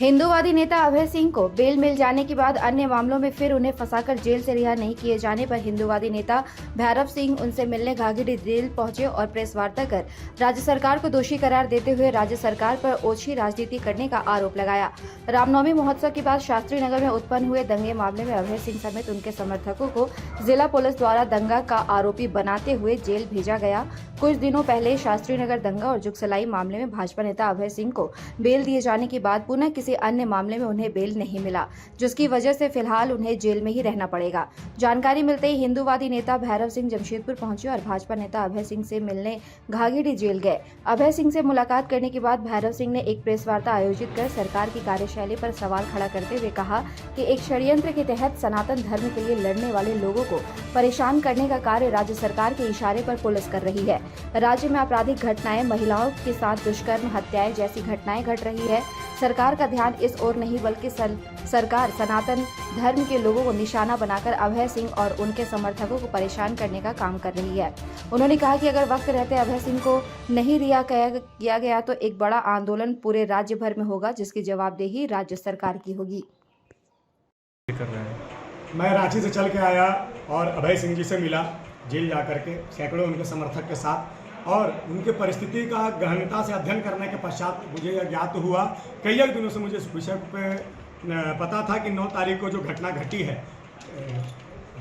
हिंदूवादी नेता अभय सिंह को बेल मिल जाने के बाद अन्य मामलों में फिर उन्हें फंसाकर जेल से रिहा नहीं किए जाने पर हिंदूवादी नेता भैरव सिंह उनसे मिलने घाघीडीह जेल पहुंचे और प्रेस वार्ता कर राज्य सरकार को दोषी करार देते हुए राज्य सरकार पर ओछी राजनीति करने का आरोप लगाया। रामनवमी महोत्सव के बाद शास्त्री नगर में उत्पन्न हुए दंगे मामले में अभय सिंह समेत उनके समर्थकों को जिला पुलिस द्वारा दंगा का आरोपी बनाते हुए जेल भेजा गया। कुछ दिनों पहले शास्त्री नगर दंगा और जुगसलाई मामले में भाजपा नेता अभय सिंह को बेल दिए जाने के बाद पुनः किसी अन्य मामले में उन्हें बेल नहीं मिला, जिसकी वजह से फिलहाल उन्हें जेल में ही रहना पड़ेगा। जानकारी मिलते ही हिंदूवादी नेता भैरव सिंह जमशेदपुर पहुंचे और भाजपा नेता अभय सिंह से मिलने घाघीडीह जेल गए। अभय सिंह से मुलाकात करने के बाद भैरव सिंह ने एक प्रेस वार्ता आयोजित कर सरकार की कार्यशैली पर सवाल खड़ा करते हुए कहा कि एक षड्यंत्र के तहत सनातन धर्म के लिए लड़ने वाले लोगों को परेशान करने का कार्य राज्य सरकार के इशारे पर पुलिस कर रही है। राज्य में आपराधिक घटनाएं, महिलाओं के साथ दुष्कर्म, हत्याएं जैसी घटनाएं घट रही है। सरकार का ध्यान इस ओर नहीं बल्कि सरकार सनातन धर्म के लोगों को निशाना बनाकर अभय सिंह और उनके समर्थकों को परेशान करने का काम कर रही है। उन्होंने कहा कि अगर वक्त रहते अभय सिंह को नहीं रिहा किया गया तो एक बड़ा आंदोलन पूरे राज्य भर में होगा, जिसकी जवाबदेही राज्य सरकार की होगी। मैं रांची से चल के आया और अभय सिंह जी से मिला जेल जाकर के, सैकड़ों उनके समर्थक के साथ, और उनके परिस्थिति का गहनता से अध्ययन करने के पश्चात मुझे यह ज्ञात हुआ। कई एक दिनों से मुझे इस विषय पे पता था कि 9 तारीख को जो घटना घटी है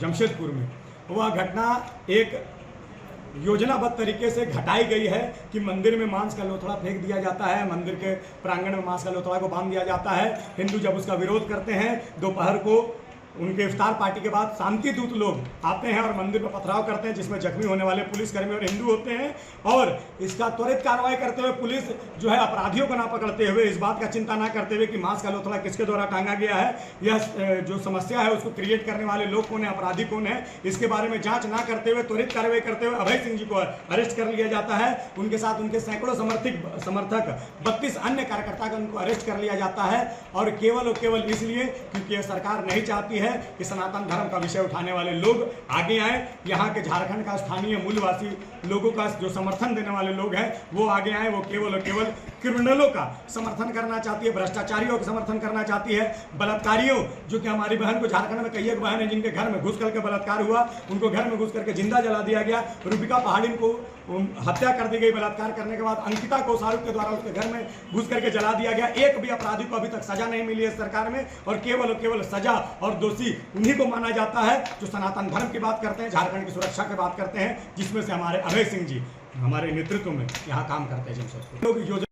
जमशेदपुर में, वह घटना एक योजनाबद्ध तरीके से घटाई गई है कि मंदिर में मांस का लोथड़ा फेंक दिया जाता है, मंदिर के प्रांगण में मांस का लोथड़ा को बांध दिया जाता है। हिंदू जब उसका विरोध करते हैं, दोपहर को उनके इफ्तार पार्टी के बाद शांति दूत लोग आते हैं और मंदिर पर पथराव करते हैं, जिसमें जख्मी होने वाले पुलिसकर्मी और हिंदू होते हैं। और इसका त्वरित कार्रवाई करते हुए पुलिस जो है अपराधियों को ना पकड़ते हुए, इस बात का चिंता ना करते हुए कि मांस का लोथड़ा किसके द्वारा टांगा गया है, यह जो समस्या है उसको क्रिएट करने वाले लोग कौन है, अपराधी कौन है, इसके बारे में जांच ना करते हुए त्वरित कार्रवाई करते हुए अभय सिंह जी को अरेस्ट कर लिया जाता है। उनके साथ उनके सैकड़ों समर्थक 32 अन्य कार्यकर्ता का उनको अरेस्ट कर लिया जाता है, और केवल इसलिए क्योंकि यह सरकार नहीं चाहती है कि सनातन धर्म का विषय उठाने वाले लोग आगे आए। यहाँ के झारखंड का स्थानीय मूलवासी लोगों का जो समर्थन देने वाले लोग हैं वो आगे आए। वो केवल क्रिमिनलों का समर्थन करना चाहती है, भ्रष्टाचारियों का समर्थन करना चाहती है, बलात्कारियों, जो कि हमारी बहन को झारखंड में कई एक बहन है जिनके घर में घुस करके बलात्कार हुआ, उनको घर में घुस करके जिंदा जला दिया गया। रूबिका पहाड़ी को हत्या कर दी गई बलात्कार करने के बाद। अंकिता को शाहरुख के द्वारा उसके घर में घुस करके जला दिया गया। एक भी अपराधी को अभी तक सजा नहीं मिली है सरकार में, और केवल सजा और दोषी उन्हीं को माना जाता है जो सनातन धर्म की बात करते हैं, झारखंड की सुरक्षा की बात करते हैं, जिसमें से हमारे अभय सिंह जी हमारे नेतृत्व में यहाँ काम करते हैं।